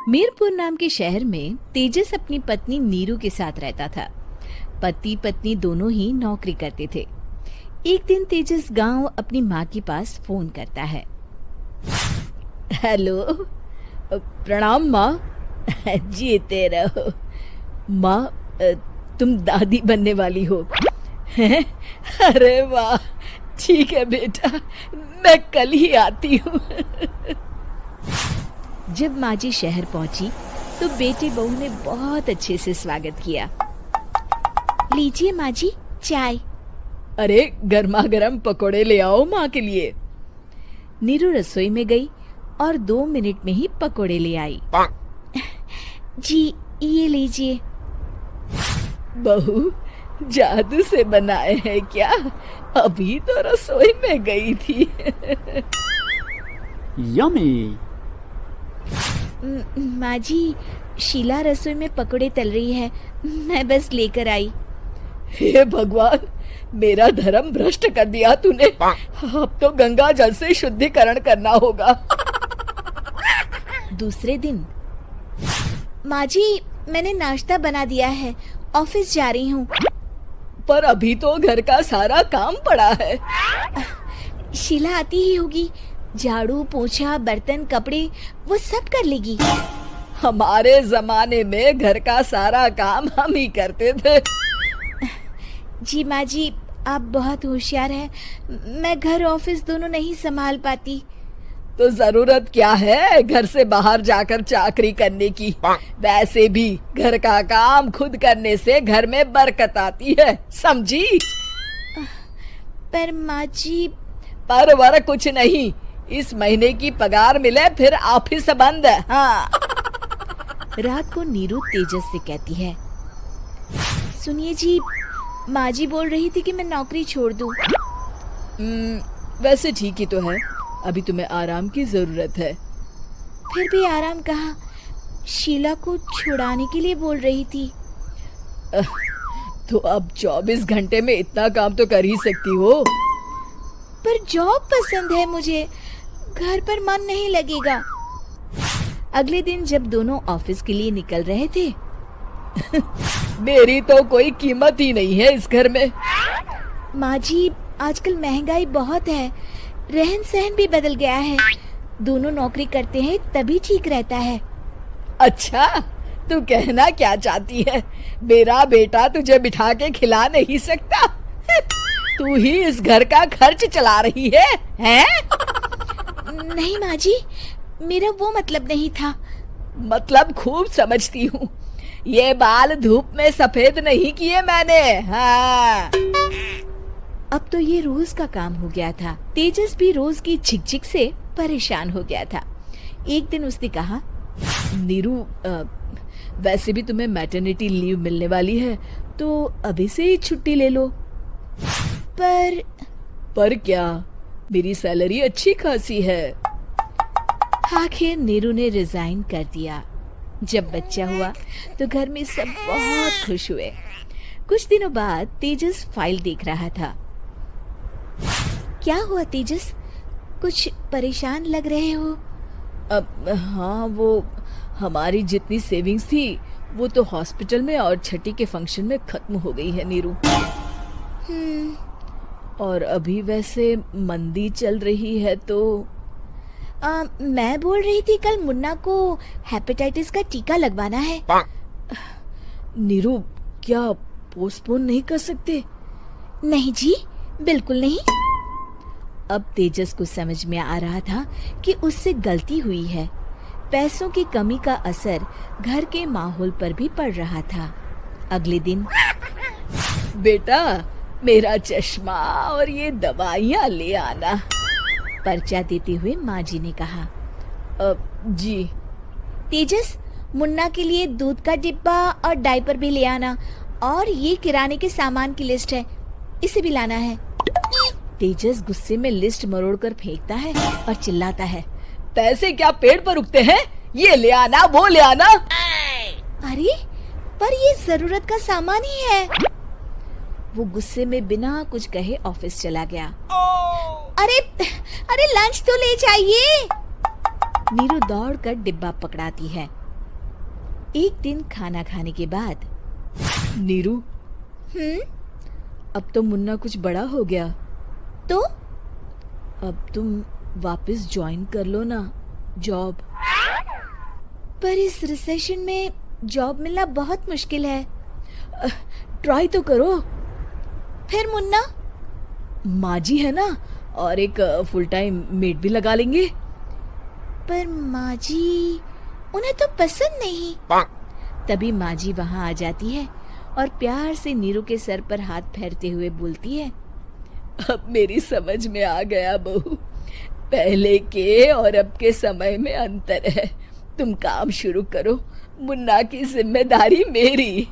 मीरपुर नाम के शहर में तेजस अपनी पत्नी नीरू के साथ रहता था। पति पत्नी दोनों ही नौकरी करते थे। एक दिन तेजस गांव अपनी माँ के पास फोन करता है। हेलो, प्रणाम माँ। जीते रहो माँ, तुम दादी बनने वाली हो हैं? अरे वाह, ठीक है बेटा, मैं कल ही आती हूँ। जब माँ जी शहर पहुंची तो बेटे बहू ने बहुत अच्छे से स्वागत किया। लीजिए माँ जी, चाय। अरे गर्मा गर्म पकोड़े ले आओ माँ के लिए। नीरू रसोई में गई और 2 मिनट में ही पकोड़े ले आई। जी ये लीजिए। बहू, जादू से बनाए हैं क्या? अभी तो रसोई में गई थी। यम्मी। माँ जी, शीला रसोई में पकोड़े तल रही है, मैं बस लेकर आई। हे भगवान, मेरा धर्म भ्रष्ट कर दिया तूने। अब तो गंगा जल से शुद्धिकरण करना होगा। दूसरे दिन, माँ जी मैंने नाश्ता बना दिया है, ऑफिस जा रही हूँ। पर अभी तो घर का सारा काम पड़ा है। शीला आती ही होगी, झाड़ू पोछा बर्तन कपड़े वो सब कर लेगी। हमारे जमाने में घर का सारा काम हम ही करते थे। जी माँ जी, आप बहुत होशियार हैं, मैं घर ऑफिस दोनों नहीं संभाल पाती। तो जरूरत क्या है घर से बाहर जाकर चाकरी करने की? वैसे भी घर का काम खुद करने से घर में बरकत आती है, समझी? पर माँ जी। पर वर कुछ नहीं, इस महीने की पगार मिले फिर ऑफिस बंद। हाँ। रात को नीरू तेजस से कहती है, सुनिए जी, माँ जी बोल रही थी कि मैं नौकरी छोड़ दूं। वैसे ठीक ही तो है, अभी तुम्हें आराम की जरूरत है। फिर भी आराम कहाँ, शीला को छुड़ाने के लिए बोल रही थी। तो अब 24 घंटे में इतना काम तो कर ही सकती हो। पर जॉब पसंद है मुझे, घर पर मन नहीं लगेगा। अगले दिन जब दोनों ऑफिस के लिए निकल रहे थे, मेरी तो कोई कीमत ही नहीं है इस घर में। माँ जी, आजकल महंगाई बहुत है, रहन सहन भी बदल गया है, दोनों नौकरी करते हैं तभी ठीक रहता है। अच्छा, तू कहना क्या चाहती है? मेरा बेटा तुझे बिठा के खिला नहीं सकता? तू ही इस घर का खर्च चला रही है, हैं? नहीं माँ जी, मेरा वो मतलब नहीं था। मतलब खूब समझती हूँ, ये बाल धूप में सफेद नहीं किए मैंने। हाँ। अब तो ये रोज का काम हो गया था। तेजस भी रोज की झिकझिक से परेशान हो गया था। एक दिन उसने कहा, नीरू, वैसे भी तुम्हें मैटरनिटी लीव मिलने वाली है, तो अभी से ही छुट्टी ले लो। पर क्या, मेरी सैलरी अच्छी खासी है। आखिर नीरू ने रिजाइन कर दिया। जब बच्चा हुआ तो घर में सब बहुत खुश हुए। कुछ दिनों बाद तेजस फाइल देख रहा था। क्या हुआ तेजस, कुछ परेशान लग रहे हो? हाँ, वो हमारी जितनी सेविंग्स थी वो तो हॉस्पिटल में और छठी के फंक्शन में खत्म हो गई है नीरू। और अभी वैसे मंदी चल रही है तो मैं बोल रही थी कल मुन्ना को हेपेटाइटिस का टीका लगवाना है। नीरू, क्या पोस्टपोन नहीं कर सकते? नहीं जी, बिल्कुल नहीं। अब तेजस को समझ में आ रहा था कि उससे गलती हुई है। पैसों की कमी का असर घर के माहौल पर भी पड़ रहा था। अगले दिन, बेटा मेरा चश्मा और ये दवाइयाँ ले आना, पर्चा देते हुए माँ जी ने कहा। जी। तेजस, मुन्ना के लिए दूध का डिब्बा और डायपर भी ले आना, और ये किराने के सामान की लिस्ट है, इसे भी लाना है। तेजस गुस्से में लिस्ट मरोड़कर फेंकता है और चिल्लाता है, पैसे क्या पेड़ पर उगते हैं? ये ले आना, वो ले आना। अरे, पर ये जरूरत का सामान ही है। वो गुस्से में बिना कुछ कहे ऑफिस चला गया। अरे लंच तो ले जाइए। नीरू दौड़कर डिब्बा पकड़ाती है। एक दिन खाना खाने के बाद, नीरू, अब तो मुन्ना कुछ बड़ा हो गया, तो अब तुम वापस ज्वाइन कर लो ना जॉब। पर इस रिसेशन में जॉब मिलना बहुत मुश्किल है। ट्राई तो करो। फिर मुन्ना? माँ जी है ना, और एक फुल टाइम मेड भी लगा लेंगे। पर माँ जी, उन्हें तो पसंद नहीं। तभी माँ जी वहां आ जाती है और प्यार से नीरू के सर पर हाथ फेरते हुए बोलती है, अब मेरी समझ में आ गया बहू, पहले के और अब के समय में अंतर है। तुम काम शुरू करो, मुन्ना की जिम्मेदारी मेरी।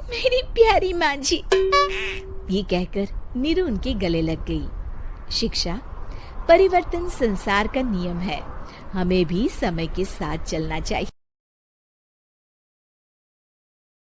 मेरी प्यारी माँ जी। ये कहकर नीरू उनके गले लग गई। शिक्षा, परिवर्तन संसार का नियम है, हमें भी समय के साथ चलना चाहिए।